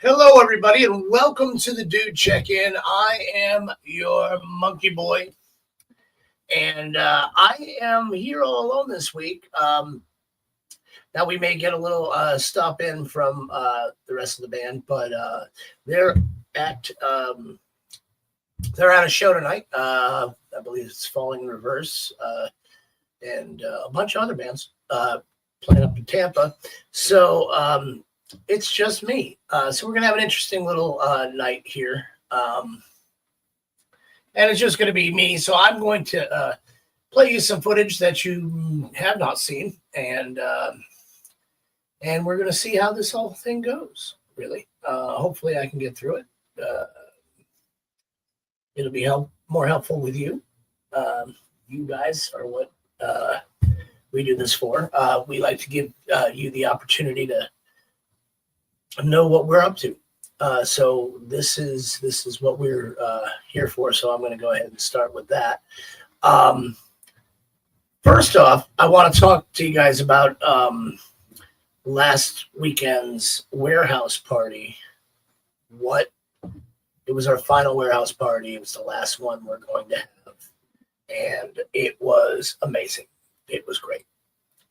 Hello, everybody, and welcome to the Dude Check-In. I am your monkey boy, and I am here all alone this week. Now, we may get a little stop in from the rest of the band, but they're at a show tonight. I believe it's Falling in Reverse, and a bunch of other bands playing up in Tampa. So it's just me. So we're going to have an interesting little night here. And it's just going to be me. So I'm going to play you some footage that you have not seen. And we're going to see how this whole thing goes, really. Hopefully I can get through it. It'll be more helpful with you. You guys are what we do this for. We like to give you the opportunity to know what we're up to. So this is what we're here for. So I'm going to go ahead and start with that. First off, I want to talk to you guys about last weekend's warehouse party. It was our final warehouse party. It was the last one we're going to have, and it was amazing. It was great.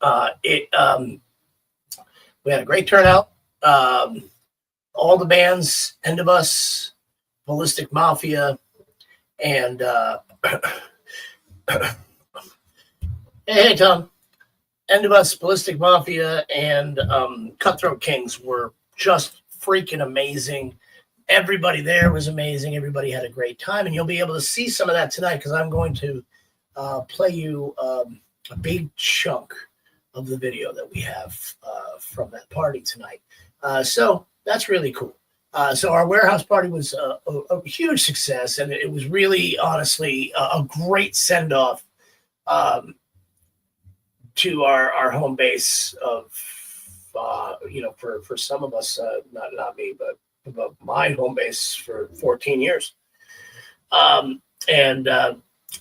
We had a great turnout. All the bands, End of Us, Ballistic Mafia, and hey Tom, End of Us, Ballistic Mafia, and Cutthroat Kings were just freaking amazing. Everybody there was amazing. Everybody had a great time, and you'll be able to see some of that tonight because I'm going to play you a big chunk of the video that we have from that party tonight. So that's really cool. So our warehouse party was a huge success, and it was really, honestly, a great send-off to our home base of, for some of us, not me, but my home base for 14 years. I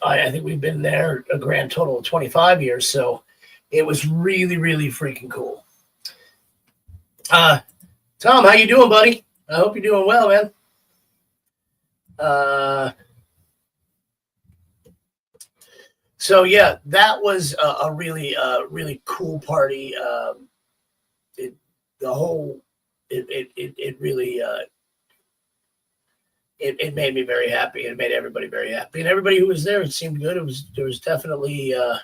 think we've been there a grand total of 25 years, so it was really, really freaking cool. Tom, how you doing, buddy? I hope you're doing well, man. So yeah, that was a really, really cool party. It really it made me very happy. It made everybody very happy, and everybody who was there, it seemed good. There was definitely a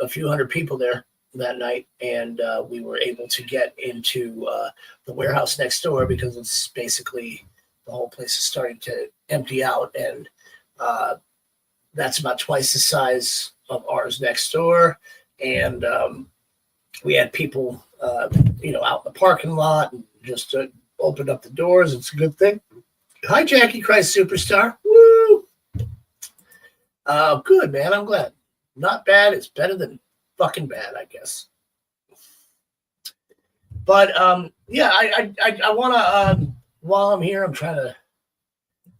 few hundred people there that night, and we were able to get into the warehouse next door because it's basically the whole place is starting to empty out, and that's about twice the size of ours next door. And we had people out in the parking lot and just opened up the doors. It's a good thing. Hi, Jackie Christ Superstar. Woo! Good, man. I'm glad. Not bad. It's better than fucking bad, I guess. But yeah, I want to while I'm here, I'm trying to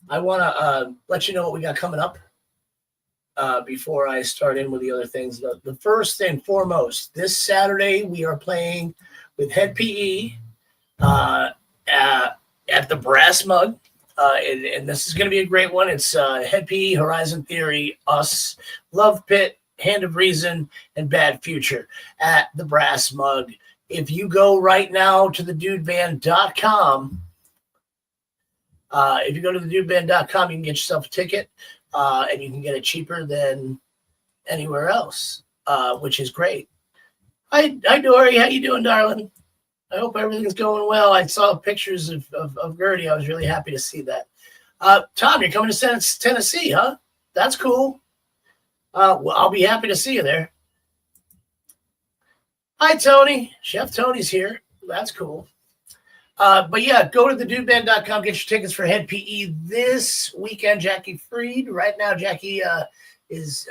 I want to let you know what we got coming up before I start in with the other things. The first and foremost, this Saturday we are playing with Head PE at the Brass Mug. And this is going to be a great one. It's Head PE, Horizon Theory, Us, Love Pit, Hand of Reason, and Bad Future at the Brass Mug. If you go right now to thedudeband.com, if you go to thedudeband.com, you can get yourself a ticket, and you can get it cheaper than anywhere else, which is great. Hi, Dory. How you doing, darling? I hope everything's going well. I saw pictures of Gertie. I was really happy to see that. Tom, you're coming to Tennessee, huh? That's cool. Well, I'll be happy to see you there. Hi, Tony. Chef Tony's here. That's cool. But yeah, go to thedudeband.com, get your tickets for Head PE this weekend. Jackie Freed. Right now, Jackie has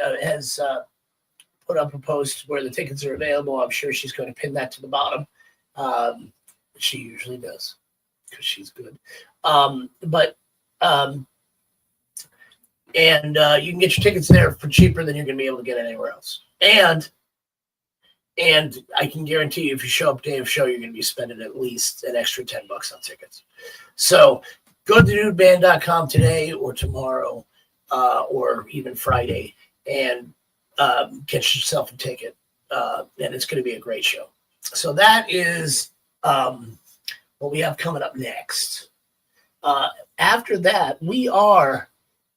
put up a post where the tickets are available. I'm sure she's going to pin that to the bottom. She usually does because she's good. And you can get your tickets there for cheaper than you're going to be able to get anywhere else. And I can guarantee you, if you show up day of show, you're going to be spending at least an extra $10 on tickets. So go to thedudeband.com today or tomorrow, or even Friday, and get yourself a ticket. And it's going to be a great show. So that is what we have coming up next. After that, we are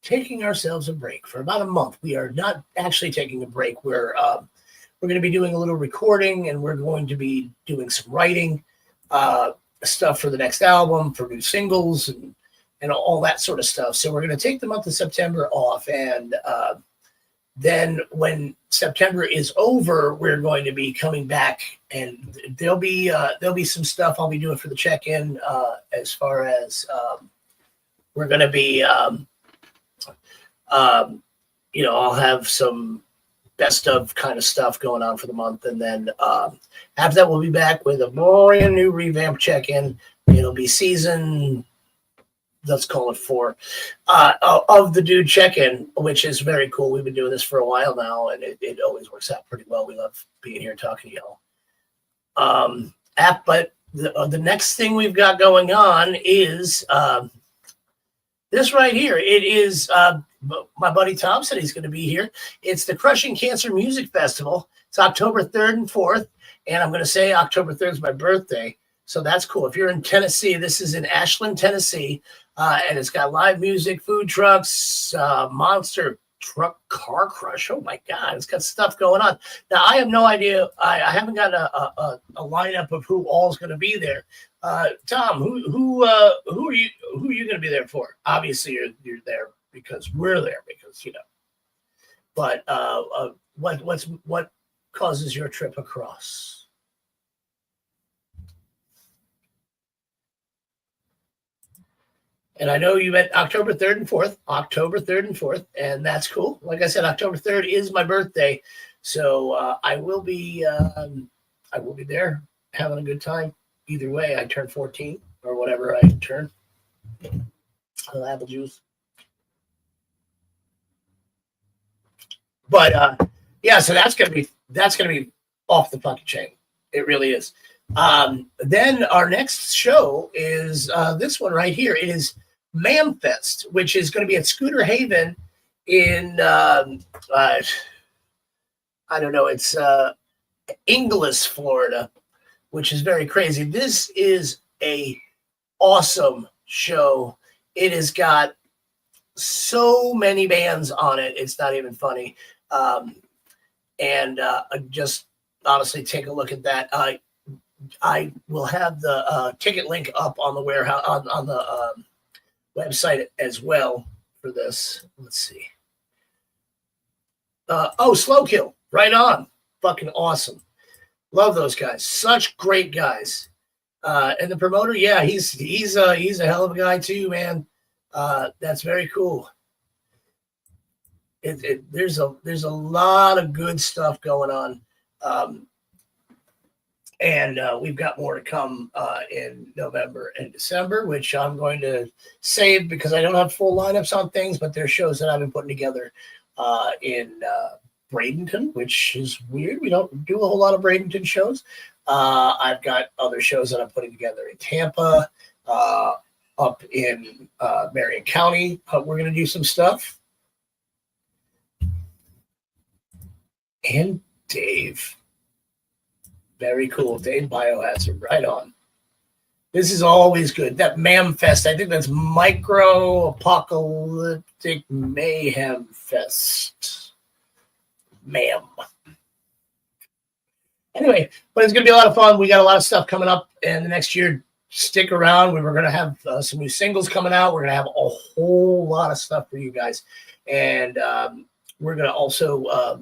taking ourselves a break for about a month. We are not actually taking a break. We're going to be doing a little recording, and we're going to be doing some writing stuff for the next album, for new singles, and all that sort of stuff. So we're going to take the month of September off, and then when September is over, we're going to be coming back, and there'll be some stuff I'll be doing for the check-in, as far as we're going to be, I'll have some best of kind of stuff going on for the month. And then after that, we'll be back with a brand new revamp check-in. It'll be season, let's call it 4, of the Dude Check-In, which is very cool. We've been doing this for a while now, and it always works out pretty well. We love being here talking to y'all. But the next thing we've got going on is this right here. It is my buddy Tom said he's going to be here. It's the Crushing Cancer Music Festival. It's October 3rd and 4th, and I'm going to say October 3rd is my birthday, so that's cool. If you're in Tennessee, this is in Ashland, Tennessee, and it's got live music, food trucks, monster truck car crush. Oh my God, it's got stuff going on. Now I have no idea. I haven't got a lineup of who all's going to be there. Tom, who are you going to be there for? Obviously, you're there because we're there, because But what causes your trip across? And I know you meant October 3rd and 4th, and that's cool. Like I said, October 3rd is my birthday, so I will be there having a good time. Either way, I turn 14 or whatever I turn. I'll apple juice. But yeah, so that's gonna be off the fucking chain. It really is. Then our next show is this one right here. It is Mamfest, which is going to be at Scooter Haven in I don't know. It's Inglis, Florida, which is very crazy. This is a awesome show. It has got so many bands on it. It's not even funny. Just honestly take a look at that. I will have the ticket link up on the warehouse on the website as well for this. Let's see. Slow Kill, right on. Fucking awesome. Love those guys. Such great guys. And the promoter, yeah, he's a hell of a guy too, man. That's very cool. There's a lot of good stuff going on. And we've got more to come in November and December, which I'm going to save because I don't have full lineups on things, but there's shows that I've been putting together in Bradenton, which is weird. We don't do a whole lot of Bradenton shows. I've got other shows that I'm putting together in Tampa, up in Marion County. We're going to do some stuff. And Dave. Very cool. Dave Biohazard. Right on. This is always good. That Mam Fest. I think that's Micro Apocalyptic Mayhem Fest. Mam. Anyway, but it's going to be a lot of fun. We got a lot of stuff coming up in the next year. Stick around. We're going to have some new singles coming out. We're going to have a whole lot of stuff for you guys. And we're going to also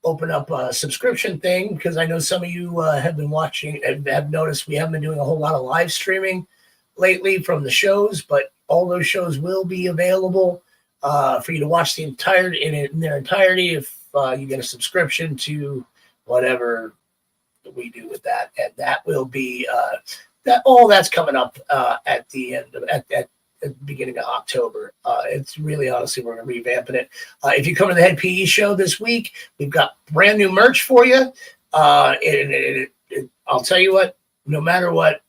open up a subscription thing because I know some of you have been watching and have noticed we haven't been doing a whole lot of live streaming lately from the shows, but all those shows will be available for you to watch in their entirety if you get a subscription to whatever we do with that. And that will be that's coming up at the end of at the beginning of October. It's really, honestly, we're going to revamp it. If you come to the Head PE show this week, we've got brand new merch for you. I'll tell you what, no matter what,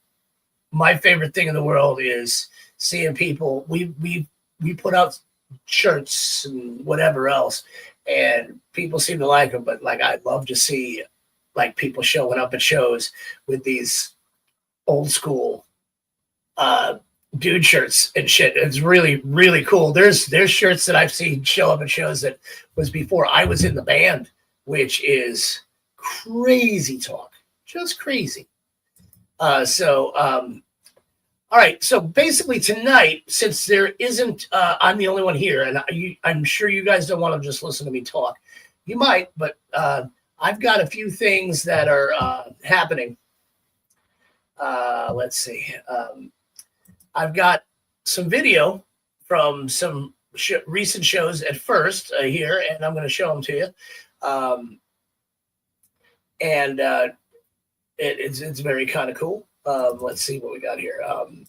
my favorite thing in the world is seeing people. We put out shirts and whatever else, and people seem to like them. But like, I'd love to see like people showing up at shows with these old school dude shirts and shit. It's really, really cool. There's shirts that I've seen show up at shows that was before I was in the band, which is crazy talk, just crazy. All right. So basically tonight, since there isn't, I'm the only one here, and I'm sure you guys don't want to just listen to me talk. You might, but I've got a few things that are happening. Let's see. I've got some video from some recent shows at first here, and I'm going to show them to you. It's very kind of cool. Let's see what we got here. I'm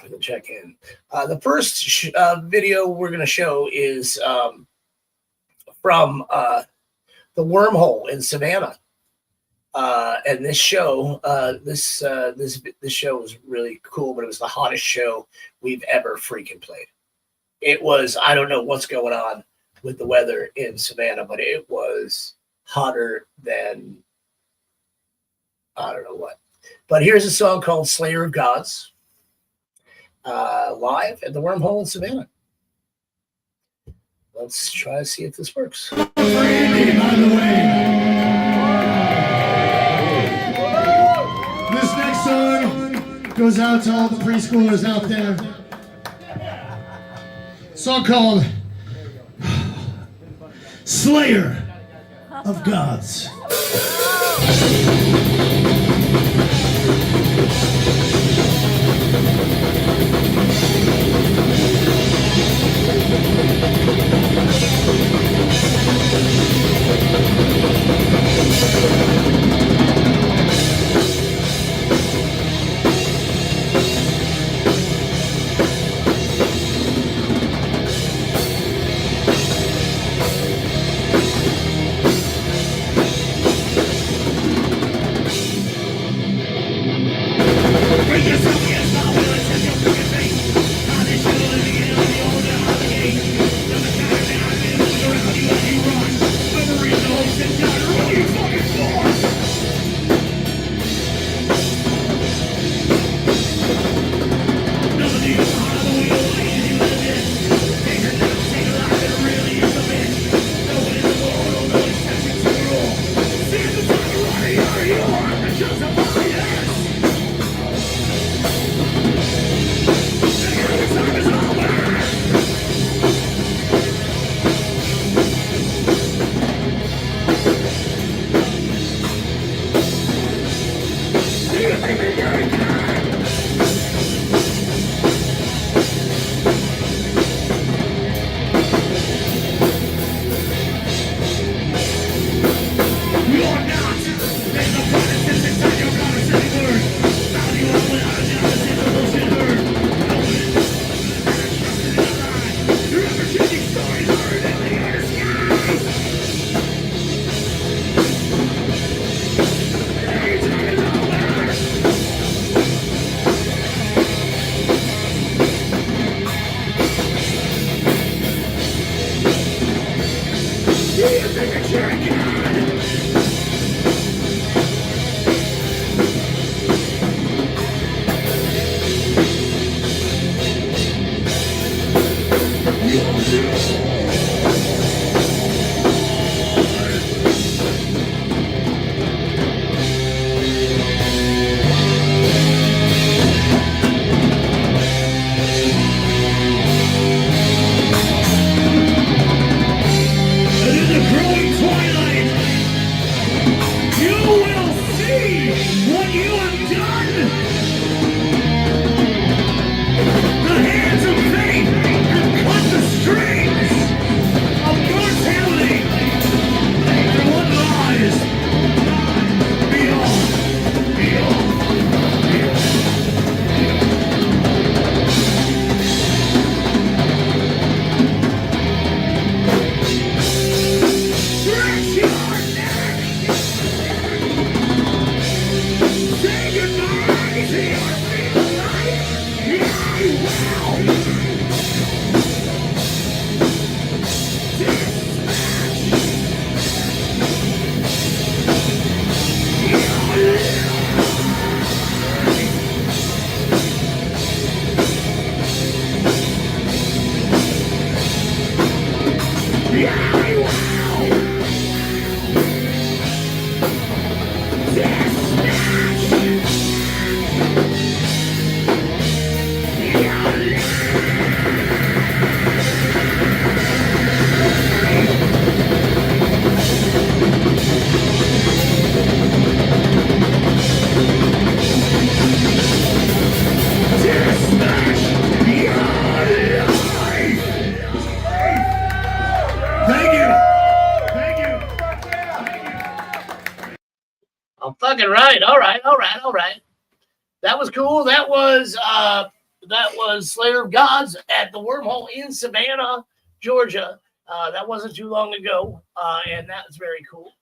going to check in. The first video we're going to show is from the Wormhole in Savannah. And this show, this show was really cool, but it was the hottest show we've ever freaking played. It was, I don't know what's going on with the weather in Savannah, but it was hotter than, I don't know what. But here's a song called Slayer of Gods, live at the Wormhole in Savannah. Let's try to see if this works. By the way. This next song goes out to all the preschoolers out there. Song called Slayer of Gods. Fucking right. All right. That was cool. That was Slayer of Gods at the Wormhole in Savannah, Georgia. That wasn't too long ago, and that was very cool.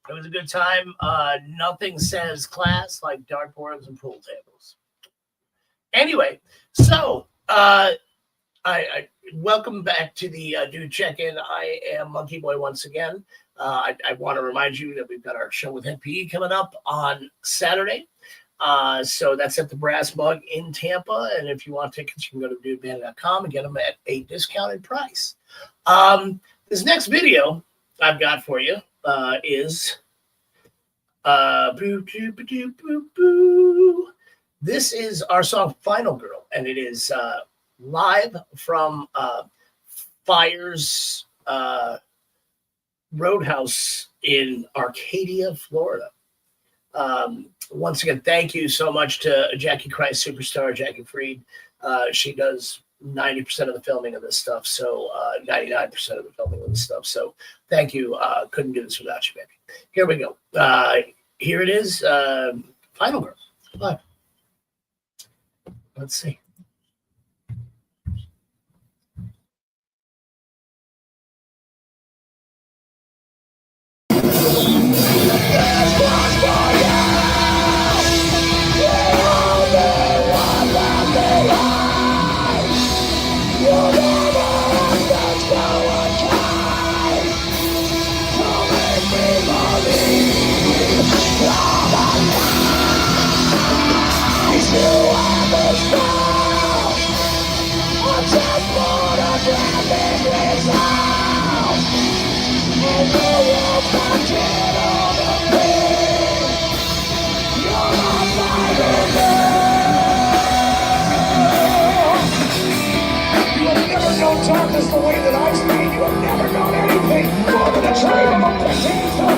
It was a good time. Nothing says class like dartboards and pool tables. Anyway, so I welcome back to the Dude Check-In. I am Monkey Boy once again. I want to remind you that we've got our show with NPE coming up on Saturday. So that's at the Brass Mug in Tampa. And if you want tickets, you can go to dudeband.com and get them at a discounted price. This next video I've got for you is this is our song Final Girl, and it is live from Fires Roadhouse in Arcadia, Florida. Once again, thank you so much to Jackie Christ, superstar Jackie Freed. She does 90% of the filming of this stuff, so 99% of the filming of this stuff. So thank you. Couldn't do this without you, baby. Here we go. Here it is. Final Girl. Live. Let's see. Darkness the way that I've seen. You have never known anything more than a dream of a potato.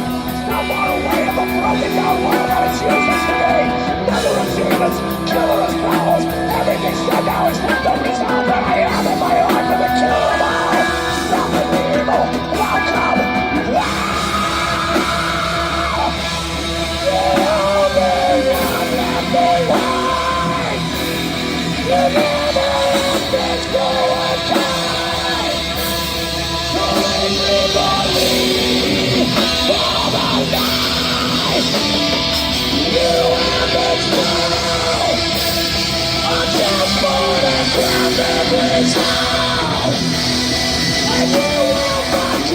Not far away of a broken down world that is useless today. Never achievements, killer as powers. Everything said now is not the resolve that I am in my heart to the killer of all. Nothing the evil, welcome. You never let this go again. And you will find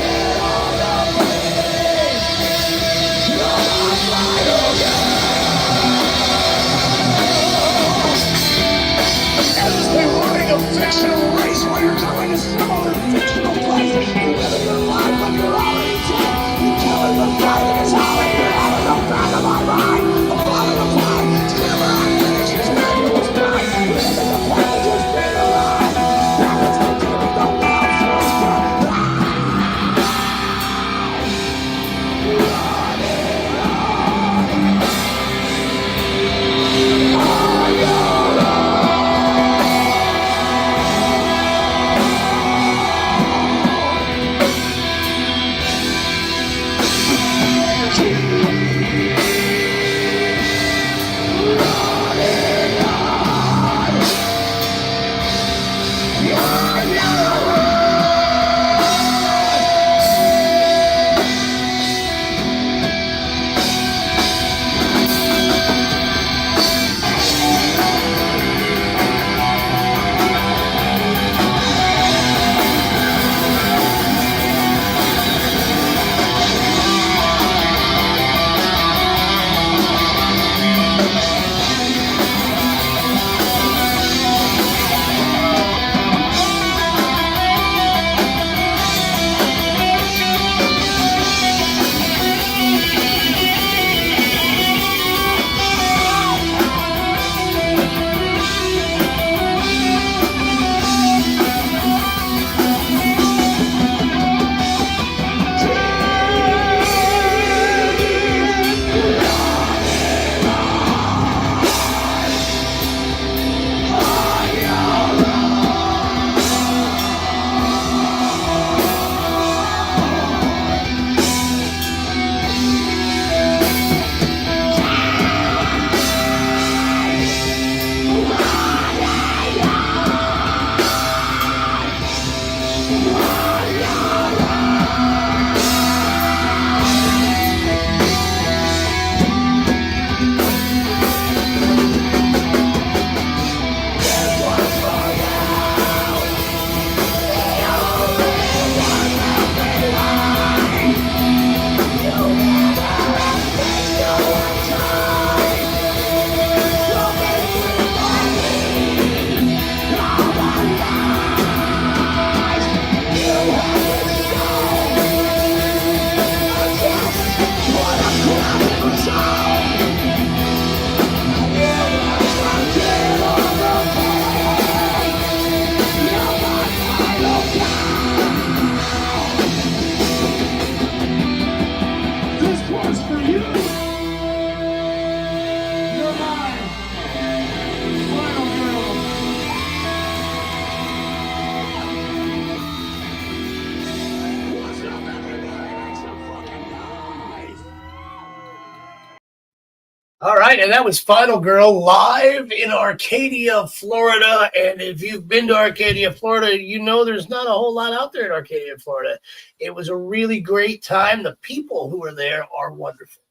All right, and that was Final Girl live in Arcadia, Florida. And if you've been to Arcadia, Florida, you know there's not a whole lot out there in Arcadia, Florida. It was a really great time. The people who were there are wonderful,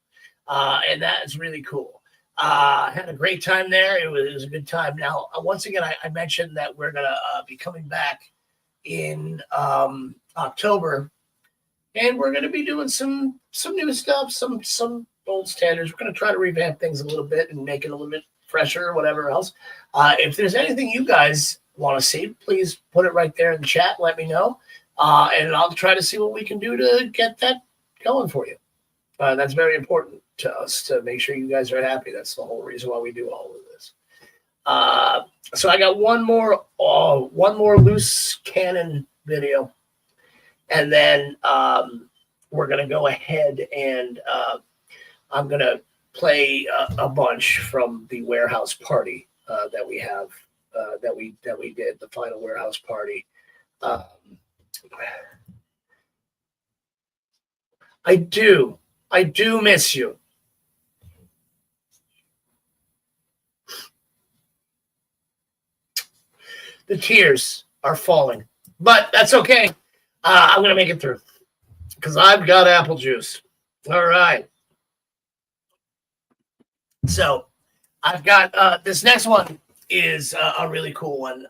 and that is really cool. Had a great time there. It was a good time. Now, once again, I mentioned that we're going to be coming back in October, and we're going to be doing some new stuff, some old standards. We're going to try to revamp things a little bit and make it a little bit fresher, whatever else. If there's anything you guys want to see, please put it right there in the chat. Let me know, and I'll try to see what we can do to get that going for you. That's very important to us to make sure you guys are happy. That's the whole reason why we do all of this. So I got one more loose cannon video, and then we're gonna go ahead and I'm gonna play a bunch from the warehouse party that we have that we did, the final warehouse party. I do miss you. The tears are falling, but that's okay. I'm going to make it through because I've got apple juice. All right. So I've got this next one is a really cool one.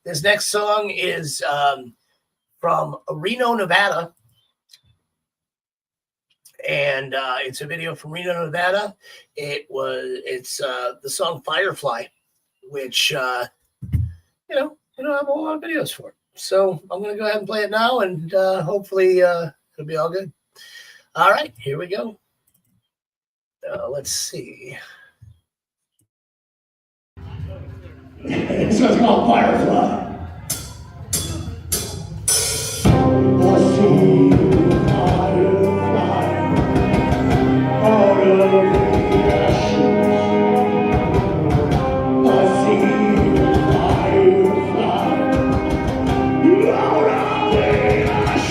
This next song is from Reno, Nevada. And it's a video from Reno, Nevada. It's the song Firefly, which you don't have a whole lot of videos for it. So I'm going to go ahead and play it now, and hopefully it'll be all good. All right, here we go. Let's see. It's just called Firefly. I see firefly out of the ashes. I see firefly out of the ashes.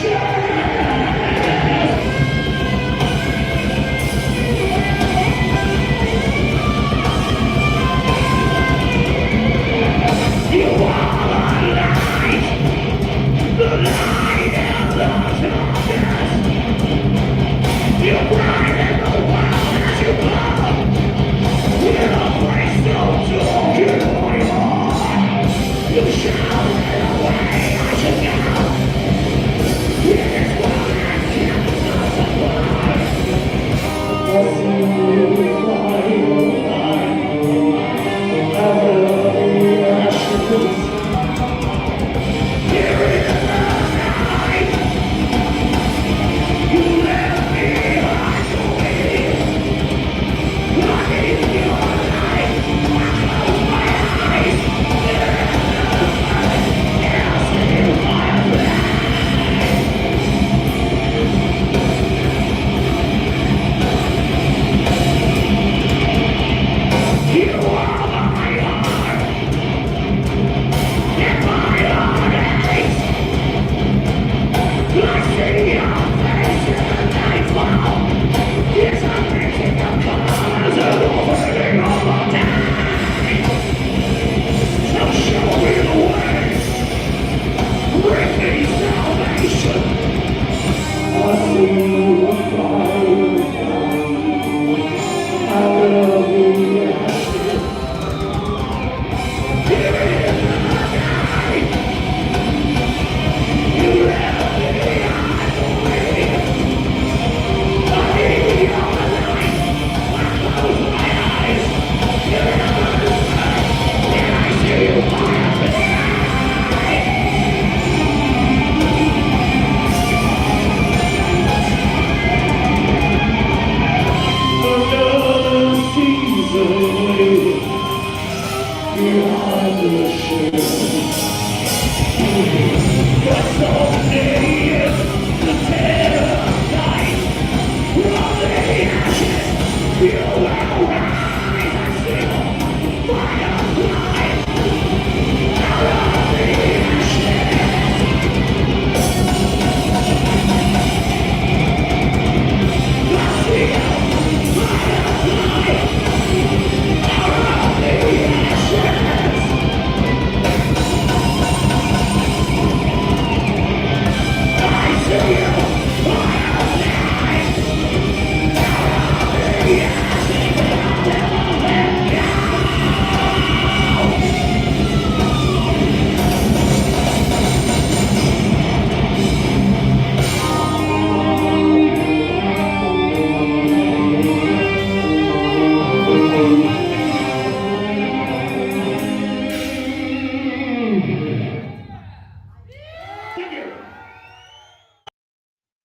You are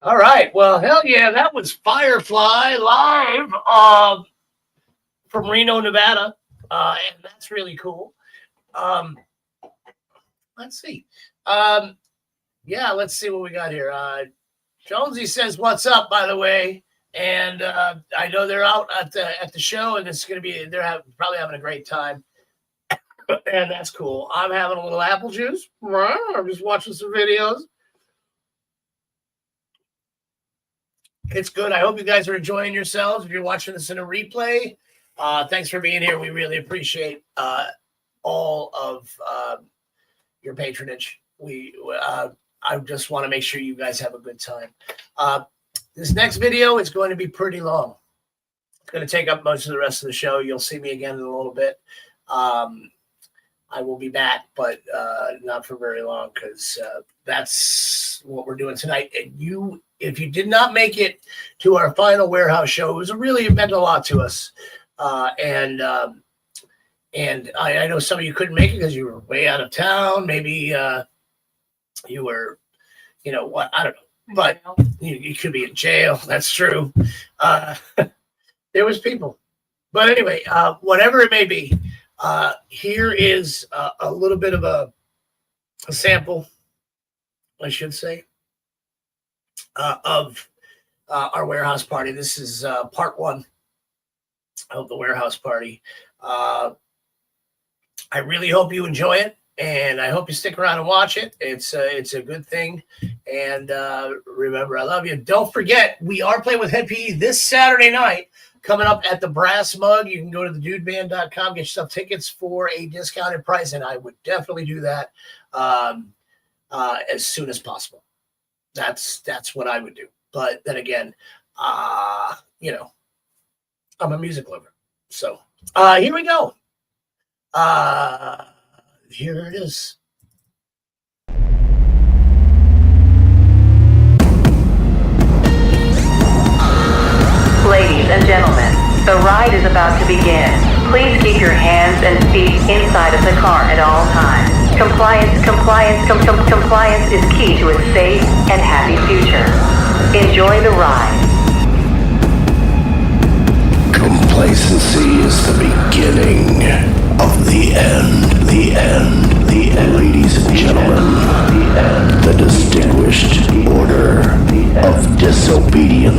All right. Well, hell yeah, that was Firefly live from Reno, Nevada. And that's really cool. Let's see. Yeah, let's see what we got here. Jonesy says, "What's up?" By the way, and I know they're out at the show, and it's going to be probably having a great time, and that's cool. I'm having a little apple juice. I'm just watching some videos. It's good. I hope you guys are enjoying yourselves. If you're watching this in a replay, thanks for being here. We really appreciate all of your patronage. I just want to make sure you guys have a good time. This next video is going to be pretty long. It's going to take up most of the rest of the show. You'll see me again in a little bit. I will be back, but not for very long, because that's what we're doing tonight. And if you did not make it to our final warehouse show, it meant a lot to us. And I know some of you couldn't make it because you were way out of town. Maybe you were, I don't know. But you could be in jail. That's true. There was people. But anyway, whatever it may be, here is a little bit of a sample, I should say, of our warehouse party. This is part one of the warehouse party. I really hope you enjoy it, and I hope you stick around and watch it. It's a good thing. And remember, I love you. Don't forget, we are playing with Head PE this Saturday night, coming up at the Brass Mug. You can go to thedudeband.com, get yourself tickets for a discounted price, and I would definitely do that as soon as possible. That's what I would do. But then again, I'm a music lover. So here we go. Here it is. Ladies and gentlemen, the ride is about to begin. Please keep your hands and feet inside of the car at all times. Compliance is key to a safe and happy future. Enjoy the ride. Complacency is the beginning of the end. Ladies and gentlemen, the distinguished order of disobedient.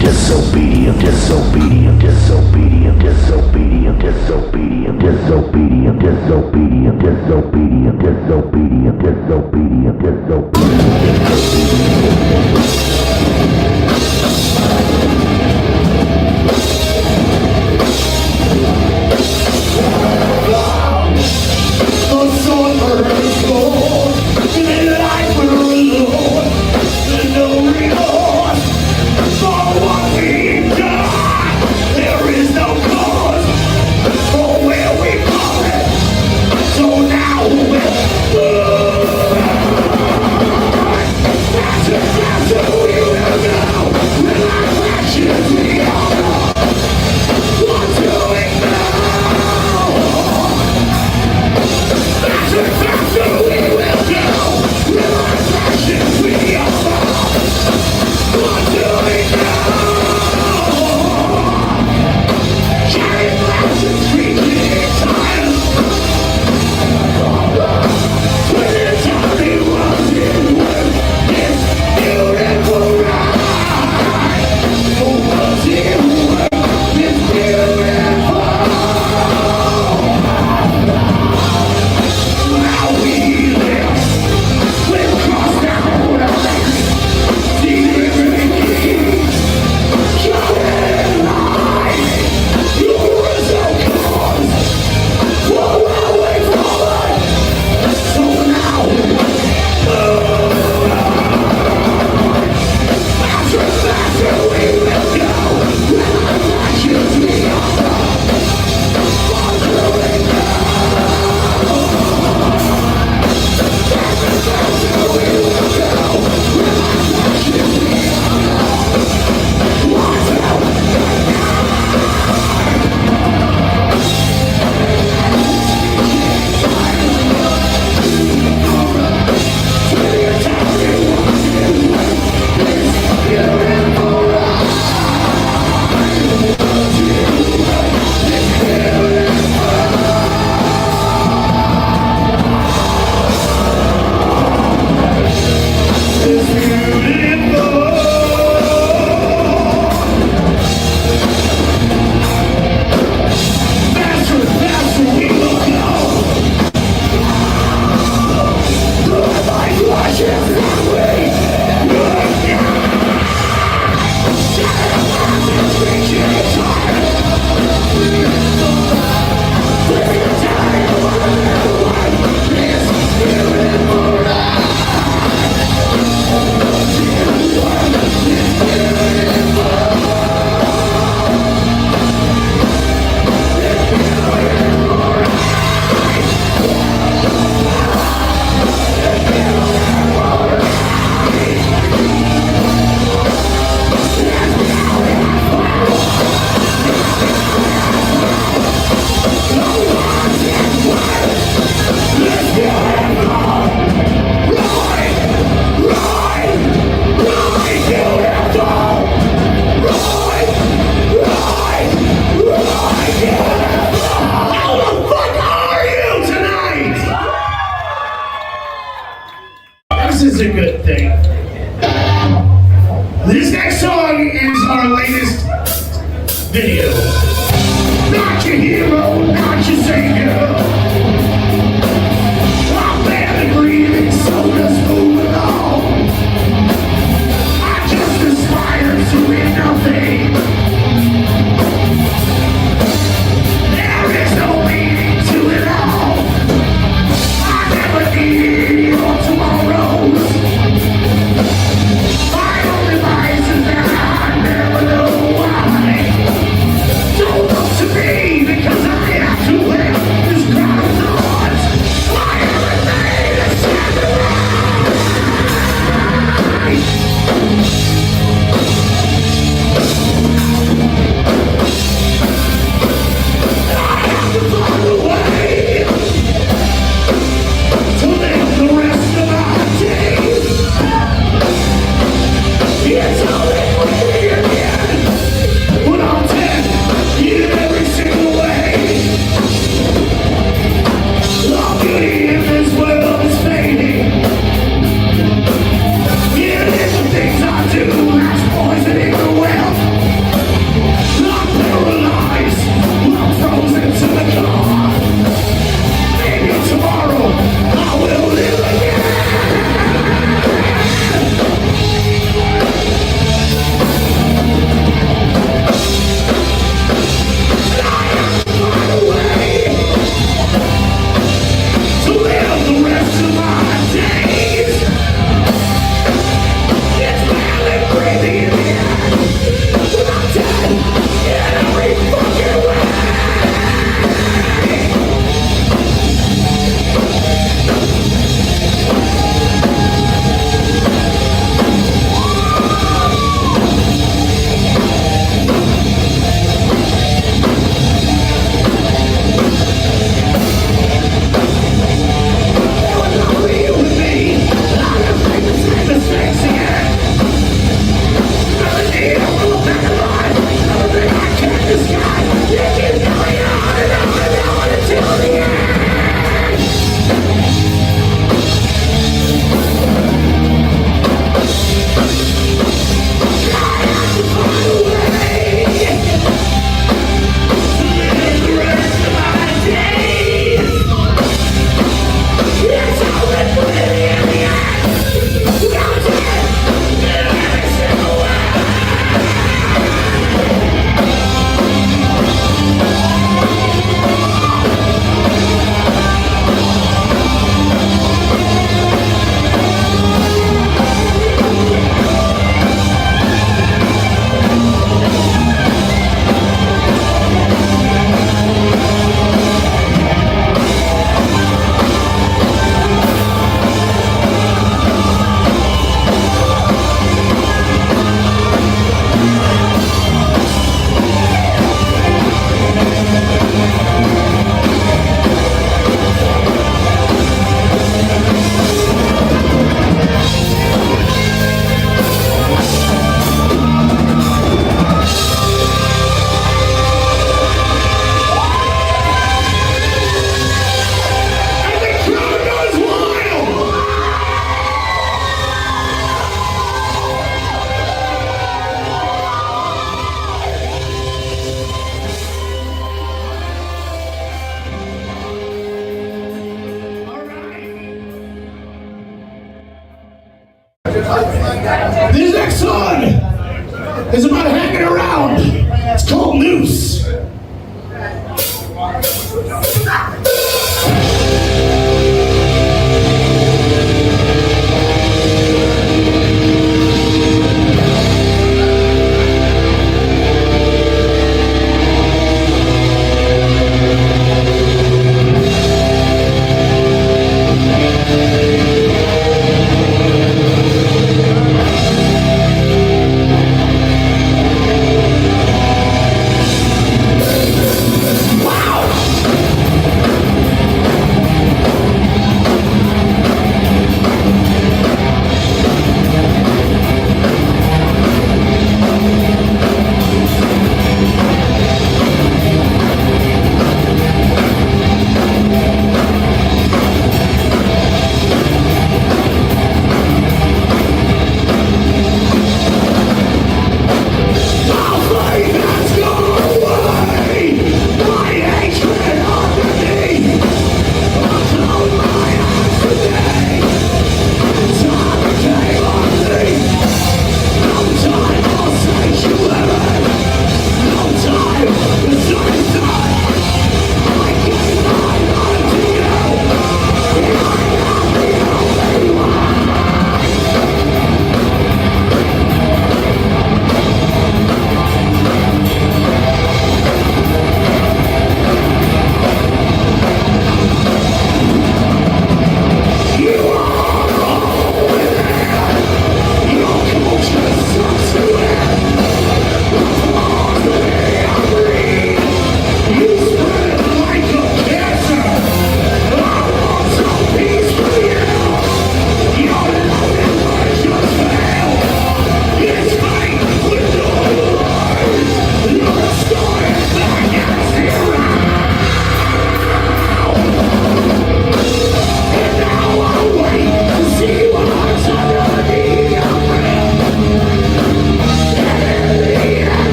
a good thing. This next song is our latest video. Not your hero, not your savior. I'm barely breathing, so just moving on. I just aspire to be nothing. There is no meaning to it all. I never needed your tomorrows. My only vice is that I never know why. Don't look to me because I have to wear this crown of thorns. My everything is sacrificed. I have to find a way to live the rest of my days. It's only me again when I'm dead in every single way. The beauty in this world is fading. Even if the things I do that's poisoning the well. I'm paralyzed when I'm frozen to the core. Maybe tomorrow I will live again. Find a way to live the rest of my days. It's barely breathing in the air when I'm dead in every fucking way. There was no you with me. I just make the same mistakes again. Never need to look back in life. Everything I can't disguise. You keep going on and on and on until the end. I have to find a way to live the rest of my days. It's only pretty in the end. I'm dead in every single way. And the crowd goes wild. This next song is about hanging around. It's called Noose. Wow!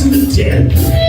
to the dead.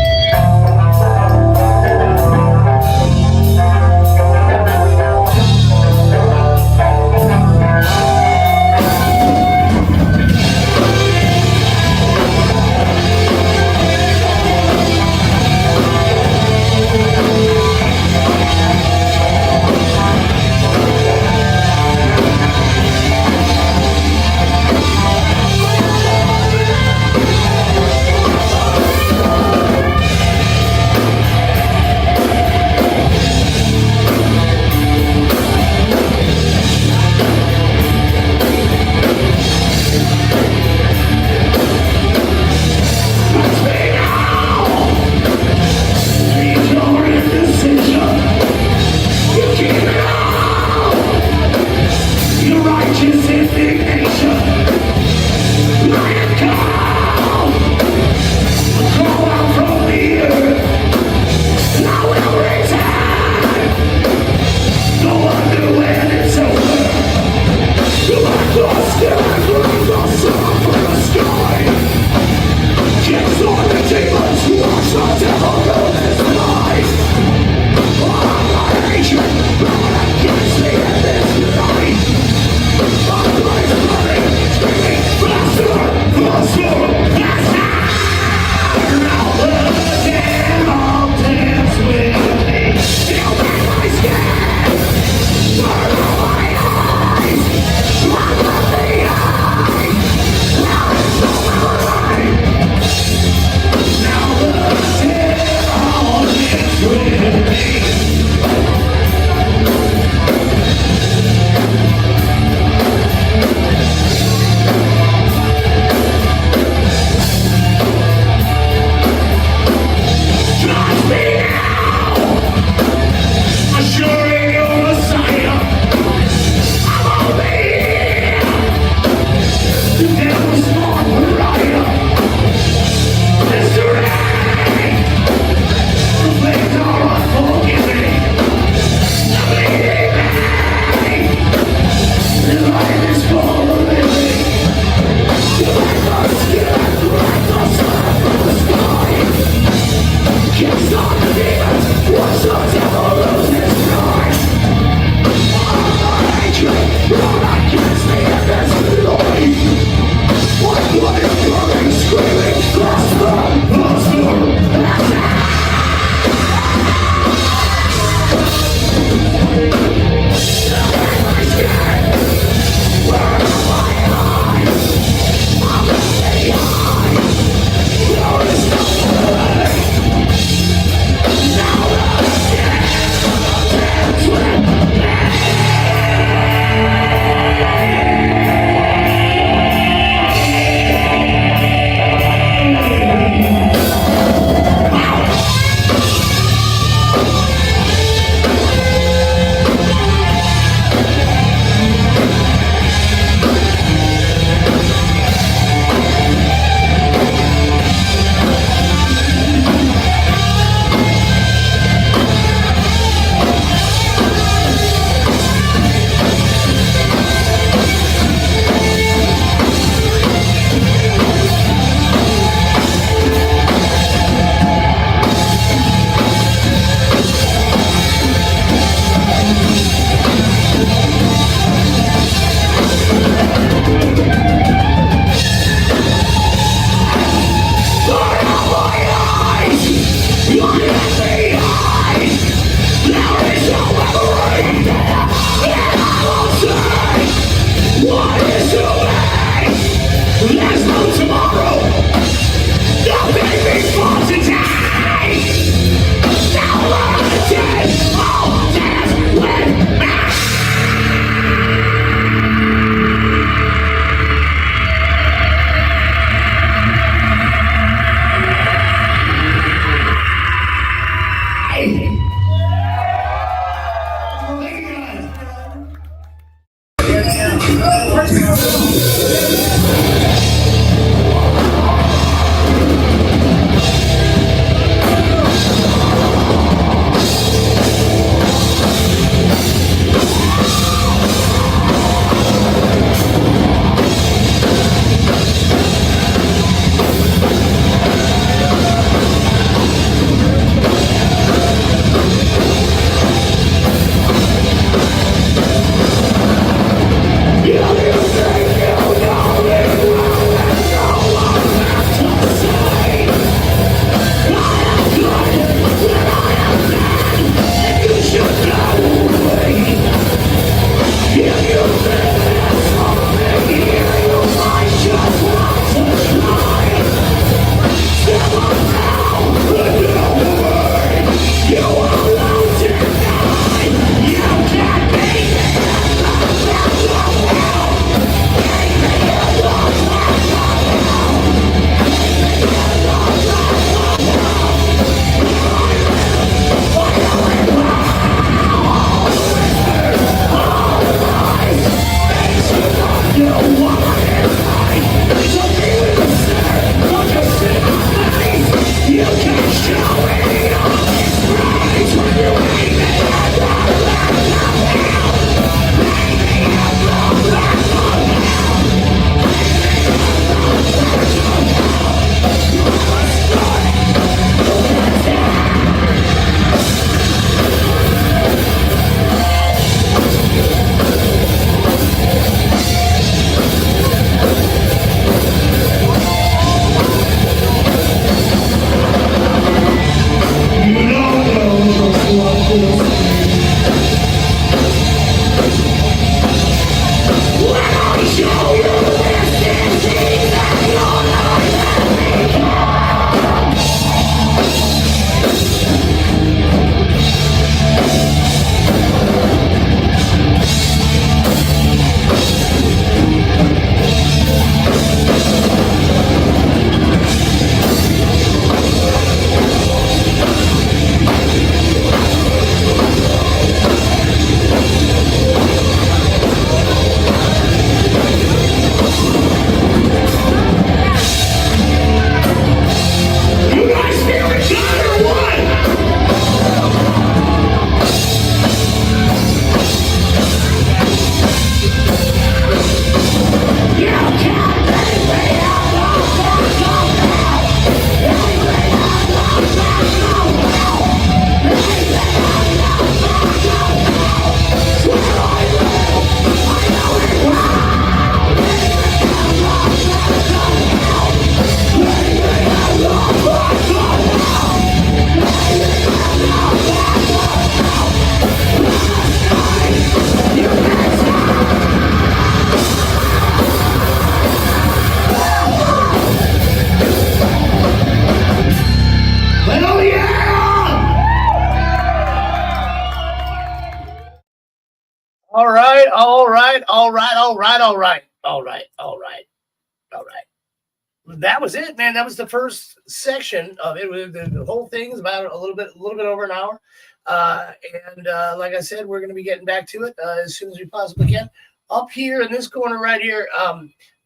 That was it, man. That was the first section of it. The whole thing is about a little bit over an hour. And like I said, we're going to be getting back to it as soon as we possibly can. Up here in this corner right here,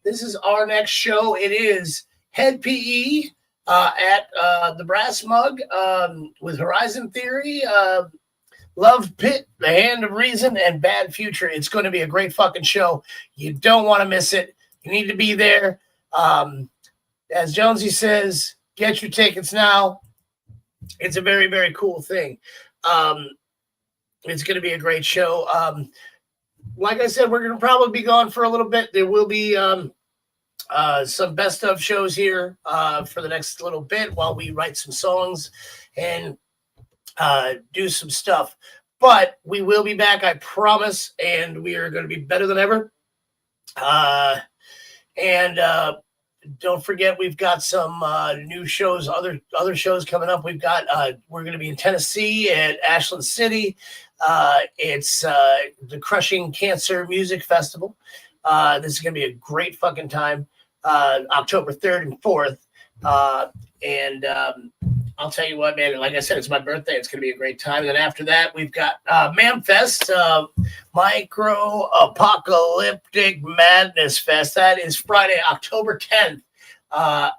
this is our next show. It is Head PE at the Brass Mug with Horizon Theory, Love Pit, The Hand of Reason, and Bad Future. It's going to be a great fucking show. You don't want to miss it. You need to be there. As Jonesy says, get your tickets now. It's a very, very cool thing. It's going to be a great show. Like I said, we're going to probably be gone for a little bit. There will be some best of shows here for the next little bit while we write some songs and do some stuff. But we will be back, I promise, and we are going to be better than ever. Don't forget, we've got some new shows, other shows coming up. We've got we're going to be in Tennessee at Ashland City. It's the Crushing Cancer Music Festival. This is going to be a great fucking time. October 3rd and 4th. I'll tell you what, man, like I said, it's my birthday. It's going to be a great time. And then after that, we've got MAMFest, Micro Apocalyptic Madness Fest. That is Friday, October 10th,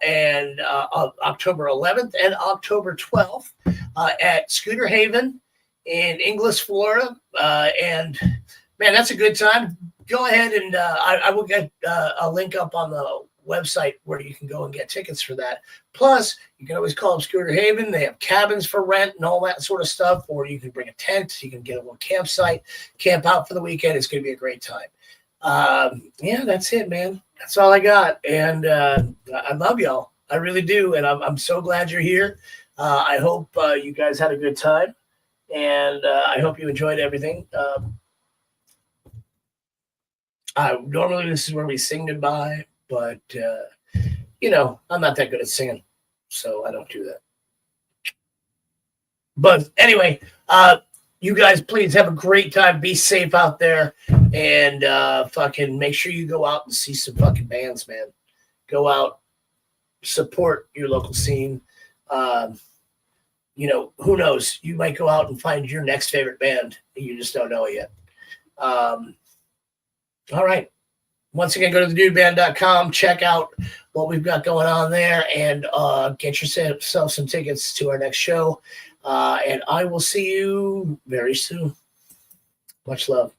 and October 11th and October 12th at Scooter Haven in Inglis, Florida. And, man, that's a good time. Go ahead and I will get a link up on the website where you can go and get tickets for that. Plus, you can always call up Scooter Haven. They have cabins for rent and all that sort of stuff, or you can bring a tent. You can get a little campsite, camp out for the weekend. It's going to be a great time. Yeah, that's it, man. That's all I got. And I love y'all. I really do. And I'm so glad you're here. I hope you guys had a good time. And I hope you enjoyed everything. Normally, this is where we sing goodbye. But, I'm not that good at singing, so I don't do that. But anyway, you guys, please have a great time. Be safe out there. And fucking make sure you go out and see some fucking bands, man. Go out, support your local scene. Who knows? You might go out and find your next favorite band. You just don't know it yet. All right. Once again, go to thedudeband.com, check out what we've got going on there, and get yourself some tickets to our next show. And I will see you very soon. Much love.